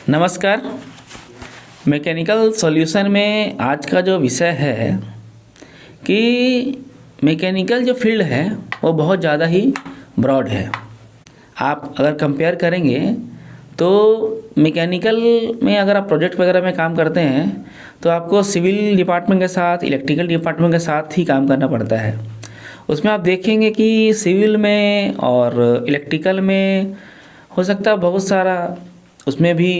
नमस्कार। Mechanical solution में आज का जो विषय है कि मैकेनिकल जो फील्ड है वो बहुत ज़्यादा ही ब्रॉड है। आप अगर कंपेयर करेंगे तो मैकेनिकल में अगर आप प्रोजेक्ट वगैरह में काम करते हैं तो आपको सिविल डिपार्टमेंट के साथ, इलेक्ट्रिकल डिपार्टमेंट के साथ ही काम करना पड़ता है। उसमें आप देखेंगे कि सिविल में और इलेक्ट्रिकल में हो सकता है बहुत सारा उसमें भी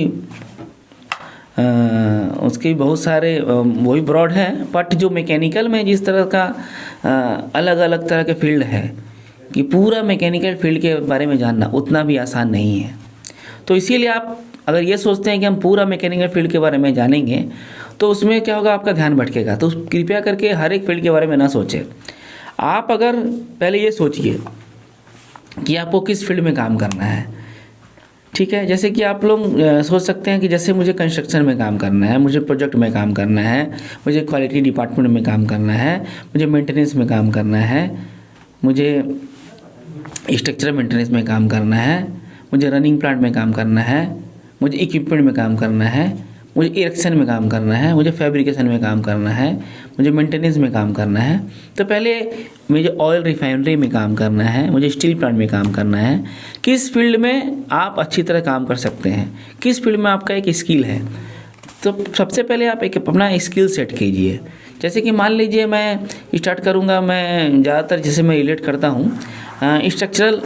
उसके बहुत सारे वही ब्रॉड है, बट जो मैकेनिकल में जिस तरह का अलग अलग तरह के फील्ड है कि पूरा मैकेनिकल फील्ड के बारे में जानना उतना भी आसान नहीं है। तो इसीलिए आप अगर ये सोचते हैं कि हम पूरा मैकेनिकल फील्ड के बारे में जानेंगे तो उसमें क्या होगा, आपका ध्यान भटकेगा। तो कृपया करके हर एक फील्ड के बारे में ना सोचें। आप अगर पहले ये सोचिए कि आपको किस फील्ड में काम करना है, ठीक है। जैसे कि आप लोग सोच सकते हैं कि जैसे मुझे कंस्ट्रक्शन में काम करना है, मुझे प्रोजेक्ट में काम करना है, मुझे क्वालिटी डिपार्टमेंट में काम करना है, मुझे मेंटेनेंस में काम करना है, मुझे स्ट्रक्चरल मेंटेनेंस में काम करना है, मुझे रनिंग प्लांट में काम करना है, मुझे इक्विपमेंट में काम करना है, मुझे इरेक्शन में काम करना है, मुझे फैब्रिकेशन में काम करना है, मुझे मेंटेनेंस में काम करना है। तो पहले मुझे ऑयल रिफाइनरी में काम करना है, मुझे स्टील प्लांट में काम करना है। किस फील्ड में आप अच्छी तरह काम कर सकते हैं, किस फील्ड में आपका एक स्किल है, तो सबसे पहले आप एक अपना स्किल सेट कीजिए। जैसे कि मान लीजिए मैं स्टार्ट करूँगा, मैं ज़्यादातर जैसे मैं रिलेट करता हूँ स्ट्रक्चरल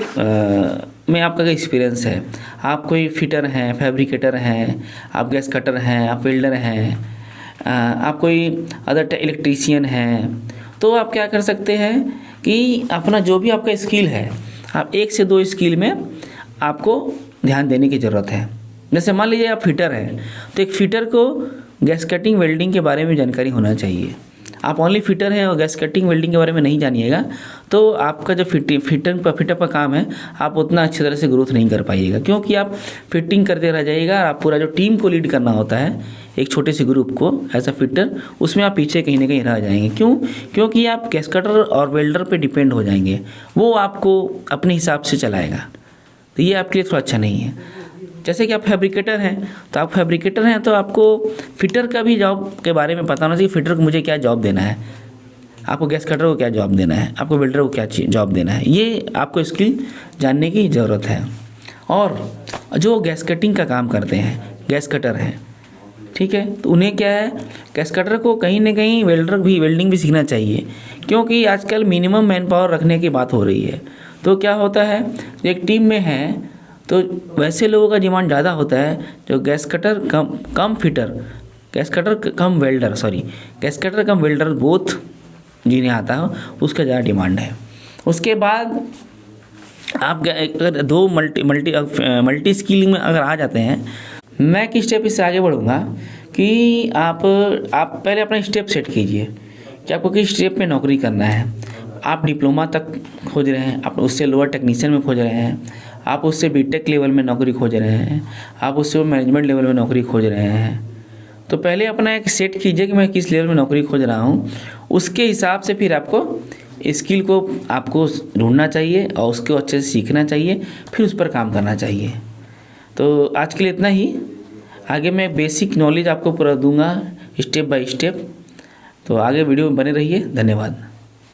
में आपका एक्सपीरियंस है, आप कोई फिटर हैं, फैब्रिकेटर हैं, आप गैस कटर हैं, आप वेल्डर हैं, आप कोई अदर इलेक्ट्रीशियन हैं, तो आप क्या कर सकते हैं कि अपना जो भी आपका स्किल है, आप 1 से 2 स्किल में आपको ध्यान देने की ज़रूरत है। जैसे मान लीजिए आप फिटर हैं तो एक फिटर को गैस कटिंग वेल्डिंग के बारे में जानकारी होना चाहिए। आप ओनली फिटर हैं और गैस कटिंग वेल्डिंग के बारे में नहीं जानिएगा तो आपका जो फिटर का काम है आप उतना अच्छी तरह से ग्रोथ नहीं कर पाइएगा, क्योंकि आप फिटिंग करते रह जाइएगा। आप पूरा जो टीम को लीड करना होता है, एक छोटे से ग्रुप को एज अ फिटर, उसमें आप पीछे कहीं ना कहीं रह जाएंगे। क्योंकि आप गैस कटर और वेल्डर पे डिपेंड हो जाएंगे, वो आपको अपने हिसाब से चलाएगा। तो ये आपके लिए थोड़ा अच्छा नहीं है। जैसे कि आप फैब्रिकेटर हैं तो आपको फिटर का भी जॉब के बारे में पता होना चाहिए। फिटर को मुझे क्या जॉब देना है, आपको गैस कटर को क्या जॉब देना है, आपको वेल्डर को क्या जॉब देना है, ये आपको स्किल जानने की ज़रूरत है। और जो गैस कटिंग का काम करते हैं, गैस कटर हैं, ठीक है, तो उन्हें क्या है, गैस कटर को कहीं ना कहीं वेल्डिंग भी सीखना चाहिए, क्योंकि आजकल मिनिमम मैन पावर रखने की बात हो रही है। तो क्या होता है, एक टीम में है तो वैसे लोगों का डिमांड ज़्यादा होता है जो गैस कटर कम वेल्डर बोथ जिन्हें आता है उसका ज़्यादा डिमांड है। उसके बाद आप अगर 2 मल्टी स्किलिंग में अगर आ जाते हैं, मैं किस स्टेप इससे आगे बढ़ूँगा कि आप पहले अपना स्टेप सेट कीजिए कि आपको किस स्टेप में नौकरी करना है। आप डिप्लोमा तक खोज रहे हैं, आप उससे लोअर टेक्नीशियन में खोज रहे हैं, आप उससे बीटेक लेवल में नौकरी खोज रहे हैं, आप उससे मैनेजमेंट लेवल में नौकरी खोज रहे हैं। तो पहले अपना एक सेट कीजिए कि मैं किस लेवल में नौकरी खोज रहा हूँ। उसके हिसाब से फिर आपको स्किल को आपको ढूंढना चाहिए और उसको अच्छे से सीखना चाहिए, फिर उस पर काम करना चाहिए। तो आज के लिए इतना ही। आगे मैं बेसिक नॉलेज आपको पूरा दूंगा स्टेप बाय स्टेप। तो आगे वीडियो में बने रहिए। धन्यवाद।